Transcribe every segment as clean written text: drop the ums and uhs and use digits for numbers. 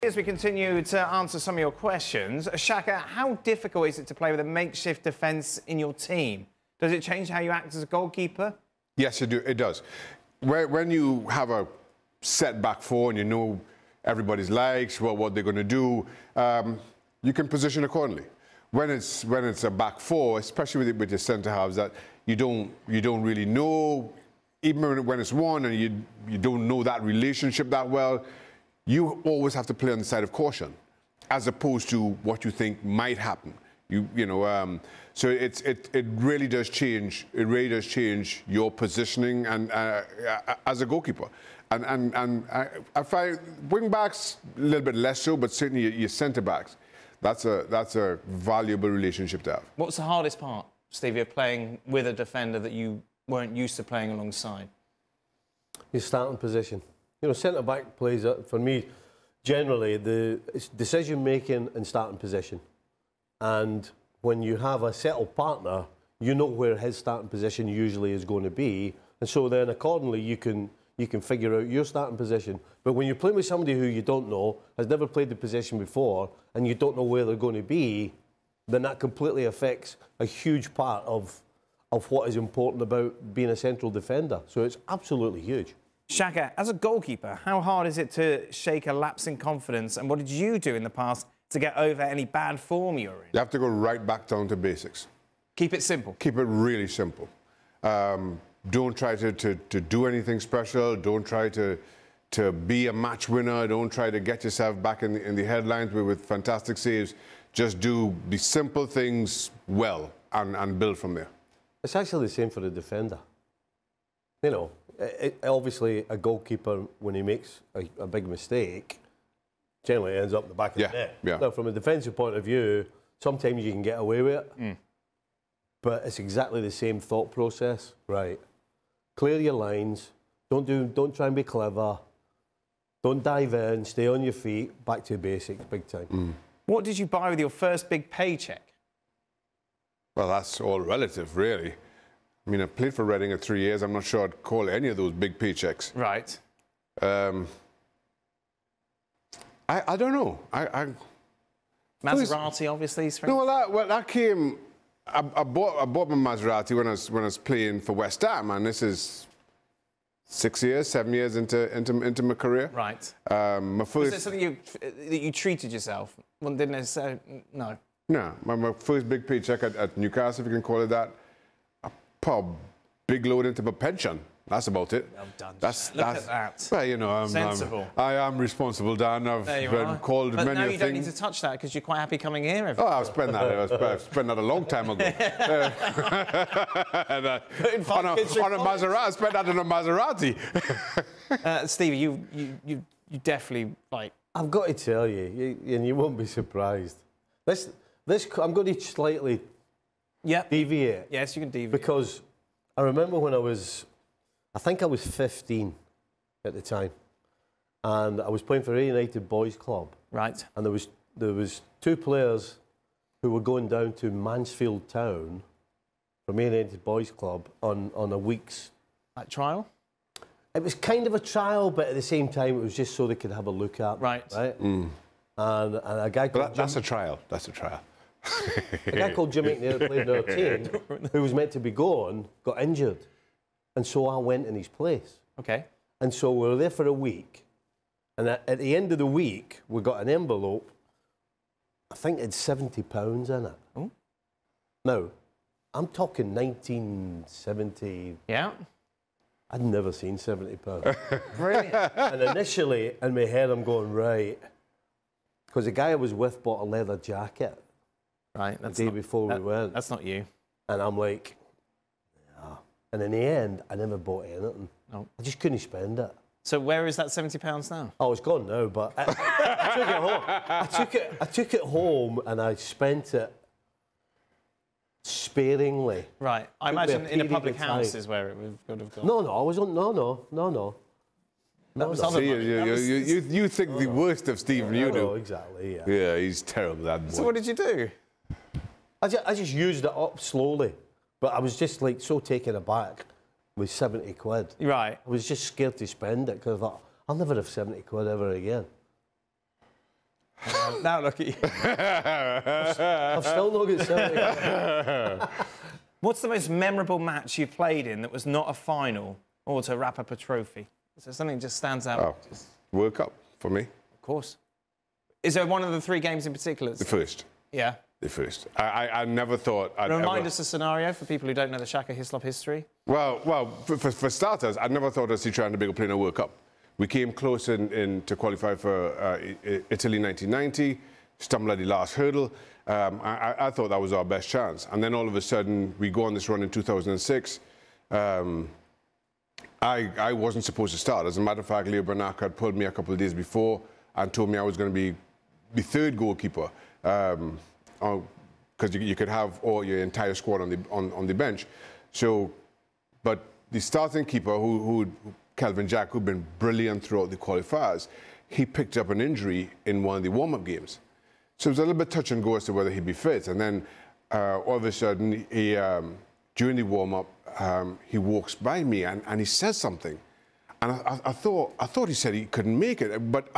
As we continue to answer some of your questions, Shaka, how difficult is it to play with a makeshift defence in your team? Does it change how you act as a goalkeeper? Yes, it does. When you have a set back four and you know everybody's likes, what they're going to do, you can position accordingly. When it's a back four, especially with your centre halves, that you don't really know, even when it's one and you don't know that relationship that well. You always have to play on the side of caution, as opposed to what you think might happen. So it really does change. It really does change your positioning and as a goalkeeper. And I find wing backs a little bit less so, but certainly your centre backs. That's a valuable relationship to have. What's the hardest part, Stevie, of playing with a defender that you weren't used to playing alongside? Your starting position. Centre-back plays, for me, generally, it's decision-making and starting position. And when you have a settled partner, you know where his starting position usually is going to be. And so then, accordingly, you can figure out your starting position. But when you're playing with somebody who you don't know, has never played the position before, and you don't know where they're going to be, then that completely affects a huge part of what is important about being a central defender. So it's absolutely huge. Shaka, as a goalkeeper, how hard is it to shake a lapse in confidence, and what did you do in the past to get over any bad form you're in? You have to go right back down to basics. Keep it simple. Keep it really simple. Don't try to do anything special. Don't try to be a match winner. Don't try to get yourself back in the headlines with fantastic saves. Just do the simple things well and build from there. It's actually the same for the defender. Obviously, a goalkeeper, when he makes a big mistake, generally ends up in the back of the net. Yeah. Now, from a defensive point of view, sometimes you can get away with it, but it's exactly the same thought process. Right. Clear your lines. Don't try and be clever. Don't dive in. Stay on your feet. Back to basics, big time. What did you buy with your first big paycheck? Well, that's all relative, really. I mean, I played for Reading at 3 years. I'm not sure I'd call any of those big paychecks. Right. I don't know. Maserati, obviously. No, that came. I bought my Maserati when I was playing for West Ham, and this is 7 years into my career. Right. My first. Was it something that you treated yourself? Well, didn't necessarily. No. No, my first big paycheck at Newcastle, if you can call it that. Pub, big load into my pension. That's about it. Well done. Look at that. Well, sensible. I am responsible, Dan. I've been called many things. But now you don't need to touch that because you're quite happy coming here every I've spent that a long time ago. On a Maserati. I spent that on a Maserati. Stevie, you definitely like. I've got to tell you, and you won't be surprised. I'm going to slightly. Deviate. Yes, you can deviate. Because I remember when I think I was 15 at the time, and I was playing for A United Boys Club. Right. And there was two players who were going down to Mansfield Town from A United Boys Club on a week's... Like trial? It was kind of a trial, but at the same time, it was just so they could have a look at. Right. And a guy called That's a trial. That's a trial. A guy called Jim McNair played in our team, who was meant to be going, got injured. And so I went in his place. Okay. And so we were there for a week. And at the end of the week, we got an envelope. I think it had £70 in it. Oh. Now, I'm talking 1970. Yeah. I'd never seen £70. Brilliant. And initially, in my head, I'm going, right. Because the guy I was with bought a leather jacket. Right, the day before we went. That's not you. And I'm like, yeah. And in the end, I never bought anything. No. I just couldn't spend it. So where is that £70 now? Oh, it's gone now, but I took it home. I took it home and I spent it sparingly. Right. I imagine in a public house is where it would have gone. No, I was on. No. That was other money. You think the worst of Stephen, you do. Exactly, yeah. Yeah, he's terrible, that boy. So what did you do? I just used it up slowly, but I was just like so taken aback with 70 quid. Right. I was just scared to spend it because I thought, I'll never have 70 quid ever again. Now look at you. I've still not got Celtic. What's the most memorable match you've played in that was not a final or to wrap up a trophy? So something just stands out. Oh, World Cup for me. Of course. Is there one of the 3 games in particular? The first. Yeah. The first. I never thought I'd Remind us a scenario for people who don't know the Shaka Hislop history. Well, for starters, I never thought I'd see Trinidad and Tobago play in a World Cup. We came close to qualify for Italy 1990, stumbled at the last hurdle. I thought that was our best chance. And then all of a sudden, we go on this run in 2006. I wasn't supposed to start. As a matter of fact, Leo Bernard had pulled me a couple of days before and told me I was going to be the 3rd goalkeeper. Because you could have all your entire squad on the bench. So, but the starting keeper, Kelvin Jack, who'd been brilliant throughout the qualifiers, he picked up an injury in one of the warm-up games. So it was a little bit touch and go as to whether he'd be fit. And then all of a sudden, during the warm-up, he walks by me and he says something. And I thought he said he couldn't make it, but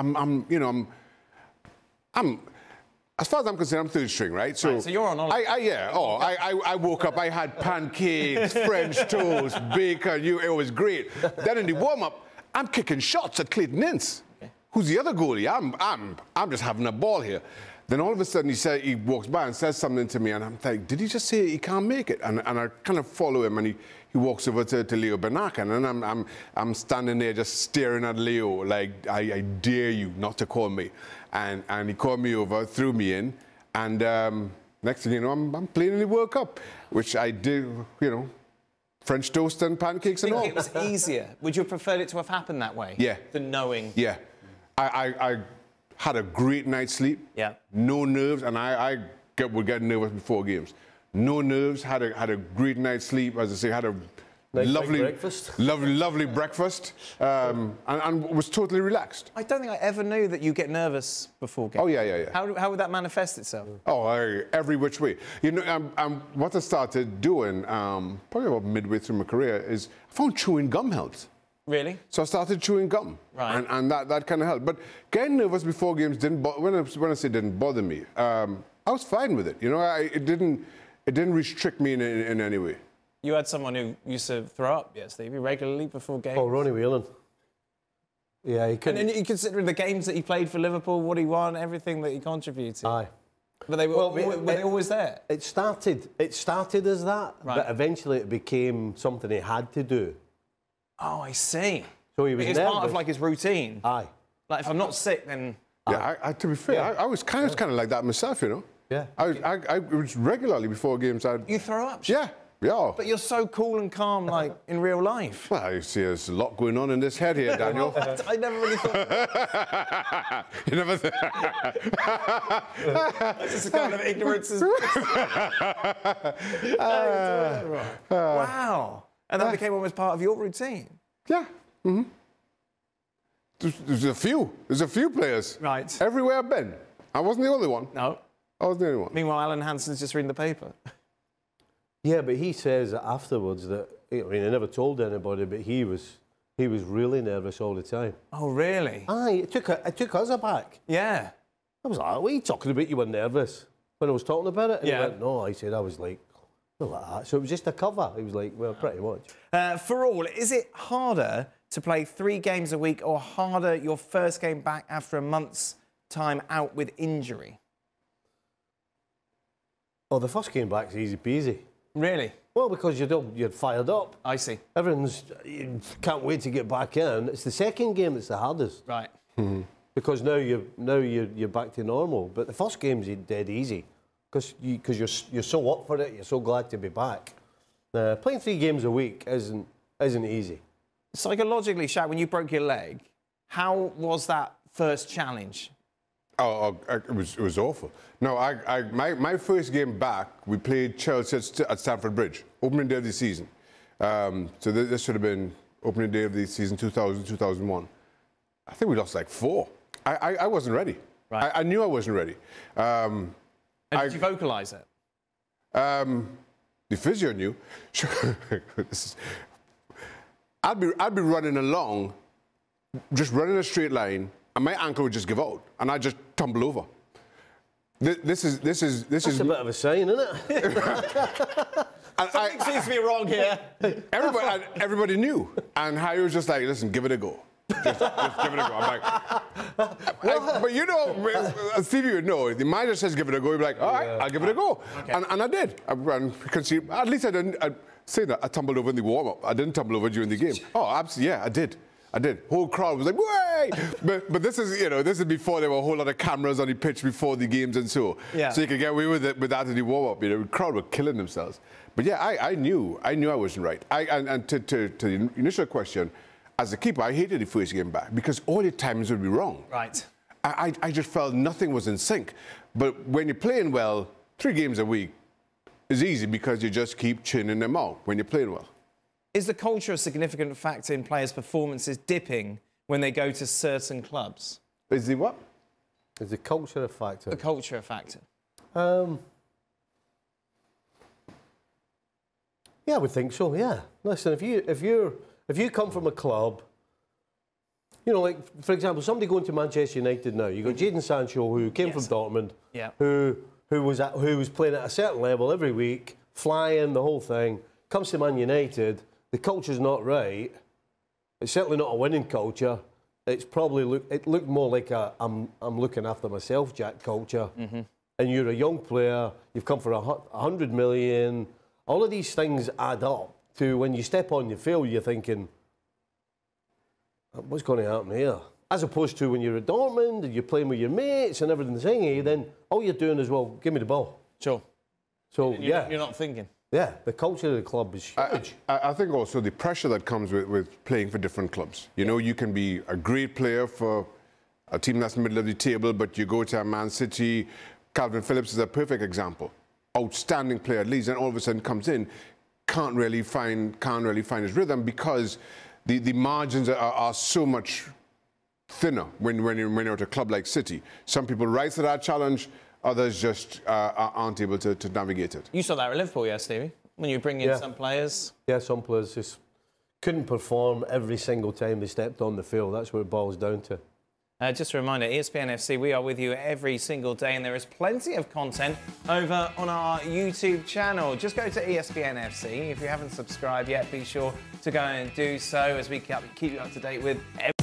as far as I'm concerned, I'm 3rd string, right? So you're on holiday. I woke up, I had pancakes, French toast, bacon, it was great. Then in the warm-up, I'm kicking shots at Clayton Ince, who's the other goalie. I'm just having a ball here. Then all of a sudden he walks by and says something to me, and I'm like, did he just say he can't make it? And I kind of follow him, and he walks over to Leo Bernard, and then I'm standing there just staring at Leo like, I dare you not to call me. And he called me over, threw me in, and next thing you know, I'm playing in the World Cup, which I did, French toast and pancakes and all. It was easier. Would you have preferred it to have happened that way? Yeah. Than knowing? Yeah. I had a great night's sleep. Yeah. No nerves, and I would get nervous before games. No nerves, had a great night's sleep. As I say, had a lovely breakfast. Lovely breakfast, and was totally relaxed. I don't think I ever knew that you get nervous before games. Oh, yeah. How would that manifest itself? Oh, every which way. What I started doing, probably about midway through my career, is I found chewing gum helps. Really? So I started chewing gum, right? And that kind of helped. But getting nervous before games didn't. When I say didn't bother me, I was fine with it. It didn't restrict me in any way. You had someone who used to throw up, yes, Stevie, regularly before games. Oh, Ronnie Whelan. Yeah, he couldn't. And you considering the games that he played for Liverpool, what he won, everything that he contributed. Aye. But they were, were they always there? It started as that, right. But eventually it became something he had to do. Oh, I see. So he was it's part of like his routine. Aye. Like if I'm not sick, then. Yeah, to be fair, I was kind of like that myself, Yeah. I was regularly before games. You throw up? Yeah. Yeah. But you're so cool and calm, like, in real life. Well, you see, there's a lot going on in this head here, Daniel. I never really thought... You never That's just a kind of ignorance. Wow. And that became almost part of your routine. Yeah. Mm-hmm. There's a few players. Right. Everywhere I've been. I wasn't the only one. No. I wasn't the only one. Meanwhile, Alan Hansen's just reading the paper. Yeah, but he says afterwards that, I mean, he never told anybody, but he was really nervous all the time. Oh, really? Aye, it took us aback. Yeah. I was like, what are you talking about? You were nervous when I was talking about it? And yeah. He went, no, I said, I was like that. So it was just a cover. He was like, well, pretty much. For all, is it harder to play 3 games a week or harder your first game back after a month's time out with injury? Oh, the first game back's easy peasy. Really? Well, because you're fired up. I see. You can't wait to get back in. It's the second game that's the hardest. Right. Mm-hmm. Because now you're back to normal. But the first game's dead easy because you're so up for it. You're so glad to be back. Playing 3 games a week isn't easy. Psychologically, Shaq, when you broke your leg, how was that first challenge? Oh, it was awful. No, my first game back, we played Chelsea at Stamford Bridge, opening day of the season. So this should have been opening day of the season 2000, 2001. I think we lost like 4. I wasn't ready. Right. I knew I wasn't ready. And did you vocalise it? The physio knew. I'd be running along, just running a straight line, and my ankle would just give out, and I'd just tumble over. This is That's a bit of a sign, isn't it? Something seems to be wrong here. Everybody knew, and Harry was just like, "Listen, give it a go. Just give it a go." I'm like, but you know, Stevie would know. The manager says, "Give it a go." He'd be like, "All right, I'll give it a go," okay. and I did. And you can see, at least I didn't say that I tumbled over in the warm-up. I didn't tumble over during the game. Oh, absolutely, yeah, I did. Whole crowd was like, "Way!" But this is, you know, this is before there were a whole lot of cameras on the pitch before the games and so. Yeah. So you could get away with that in the warm-up. You know, the crowd were killing themselves. But yeah, I knew I wasn't right. And to the initial question, as a keeper, I hated the first game back because all the times would be wrong. Right. I just felt nothing was in sync. But when you're playing well, 3 games a week is easy because you just keep chinning them out when you're playing well. Is the culture a significant factor in players' performances dipping when they go to certain clubs? Is the what? Is the culture a factor? The culture a factor? Yeah, I would think so. Yeah. Listen, if you come from a club, you know, like for example, somebody going to Manchester United now. You got Jadon Sancho, who came from Dortmund, who was playing at a certain level every week, flying the whole thing. Comes to Man United. The culture's not right. It's certainly not a winning culture. It's probably looked more like a I'm looking after myself, Jack culture. Mm-hmm. And you're a young player. You've come for 100 million. All of these things add up to when you step on the field, you're thinking, what's going to happen here? As opposed to when you're at Dortmund and you're playing with your mates and everything's hanging, then all you're doing is, well, give me the ball. Sure. So you're not thinking. Yeah, the culture of the club is huge. I think also the pressure that comes with playing for different clubs. You know, you can be a great player for a team that's in the middle of the table, but you go to a Man City. Calvin Phillips is a perfect example. Outstanding player at least, and all of a sudden comes in, can't really find his rhythm because the margins are so much thinner when you're at a club like City. Some people rise to that challenge. Others just aren't able to navigate it. You saw that at Liverpool, yeah, Stevie? When you bring in some players? Yeah, some players just couldn't perform every single time they stepped on the field. That's what it boils down to. Just a reminder, ESPN FC, we are with you every single day, and there is plenty of content over on our YouTube channel. Just go to ESPN FC. If you haven't subscribed yet, be sure to go and do so as we keep you up to date with everything.